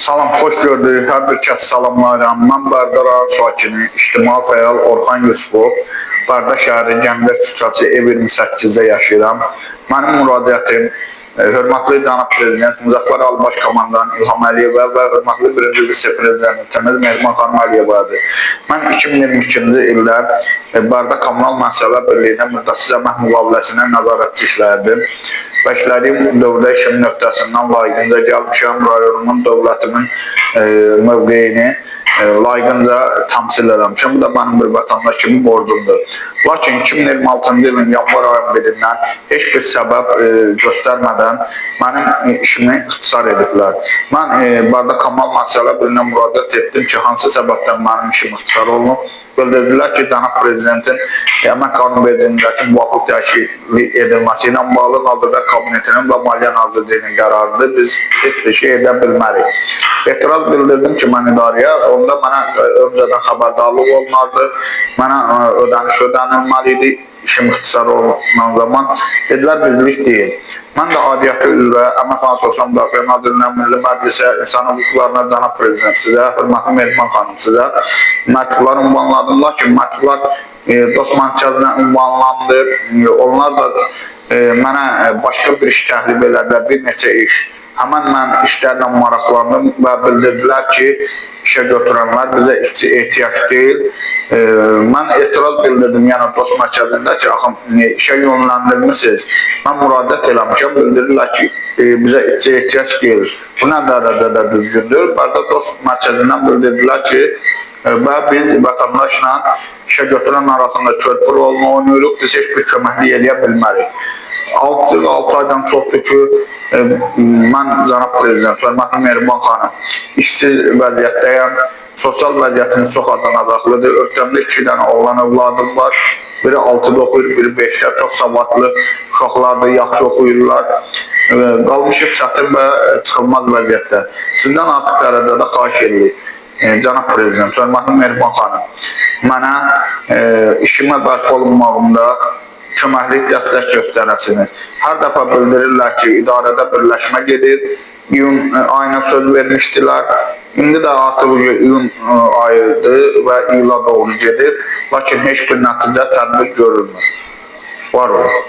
Salam, xoş gördük. Hər bir kəs salamlayıram. Mən Bərdə rayon sakini, ictimai fəal Orxan Yusufov. Bərdə şəhəri Gənclər küçəsi ev 28-də yaşayıram. Mənim müraciətim hörmətli cənab prezident Müzəffər Ali Baş Komandan İlham Əliyevə və hörmətli birinci vitse-prezidentimiz Mehriban xanım Əliyevadır. Mən 2022-ci ildə Bərdə Kommunal Məsələlər Birliyinin müddətsiz əmək müqaviləsində nəzarətçi işləyirdim. Və işlədiyim dövrdə işim nöqtəsindən layiqincə gəlmişəm, rayonumun, dövlətimin mövqeyini layiqincə təmsil eləmişəm. Bu da mənim bir vətəndaş kimi borcumdur. Lakin 2026-cı ilin yanvar ayının birindən heç bir səbəb göstərmədən mənim işimi ixtisar ediblər. Mən Bərdə Kommunal Məsələlər Birliyinə müraciət etdim ki, hansı səbəbdən mənim işim ixtisar olunub. Bildirdilər ki, cənab prezidentin əmək qanunvericiliyindəki müvafiq dəyişiklik edilməsi ilə bağlı Nazirlər Kabinetinin və Maliyyə Nazirliyinin qərarıdır. Biz heç bir şey edə bilmərik. Etiraz bildirdim ki, mən idarəyə, onda mənə öncədən xəbərdarlıq olunardı, mənə ödəniş ödənilməli idi. İşim ixtisar olunan zaman dedilər bizlik deyil. Mən də adiyyatı üzrə Əmək və Sosial Müdafiə Nazirliyinin Milli Məclisə, İnsan Hüquqlarına cənab prezident sizə, hörmətli Mehriban xanım sizə məktublar ünvanladım. Lakin məktublar dost mərkəzinə ünvanlandı. Onlar da mənə başqa bir iş təklif elədilər, bir neçə iş. Həmən mən işlərlə maraqlandım və bildirdilər ki, işə götürənlər bizə ehtiyac deyil. Mən etiraz bildirdim, yəni dost mərkəzində ki, axım, işə yönləndirmişsiniz. Mən müraciət eləmişəm, bildirirlər ki, bizə ehtiyac deyil. Bu nə dərəcədə düzgündür? Bərdə dost mərkəzindən bildirdilər ki, və biz vətəndaşla işə götürən arasında körpü rolunu oynayırıq, biz heç bir köməklik eləyə bilmərik. 6 aydan çoxdur ki, mən cənab prezident, hörmətli Mehriban xanım, işsiz vəziyyətdəyəm, sosial vəziyyətimiz çox acınacaqlıdır. Öhdəmdə 2 dənə oğlan övladım var, biri 6-da oxuyur, biri 5-də, çox savadlı uşaqlardır, yaxşı oxuyurlar. Qalmışıq çətin və çıxılmaz vəziyyətdə. Sizdən artıq dərəcədə xahiş edirik, cənab prezident, hörmətli Mehriban xanım, mənə işimə bərpa olunmağımda köməklik dəstək göstərəsiniz. Hər dəfə bildirirlər ki, idarədə birləşmə gedir, iyun ayına söz vermişdilər. İndi də artıq iyun ayıdır və iyula doğru gedir. Lakin heç bir nəticə tədbir görülmür. Var olun.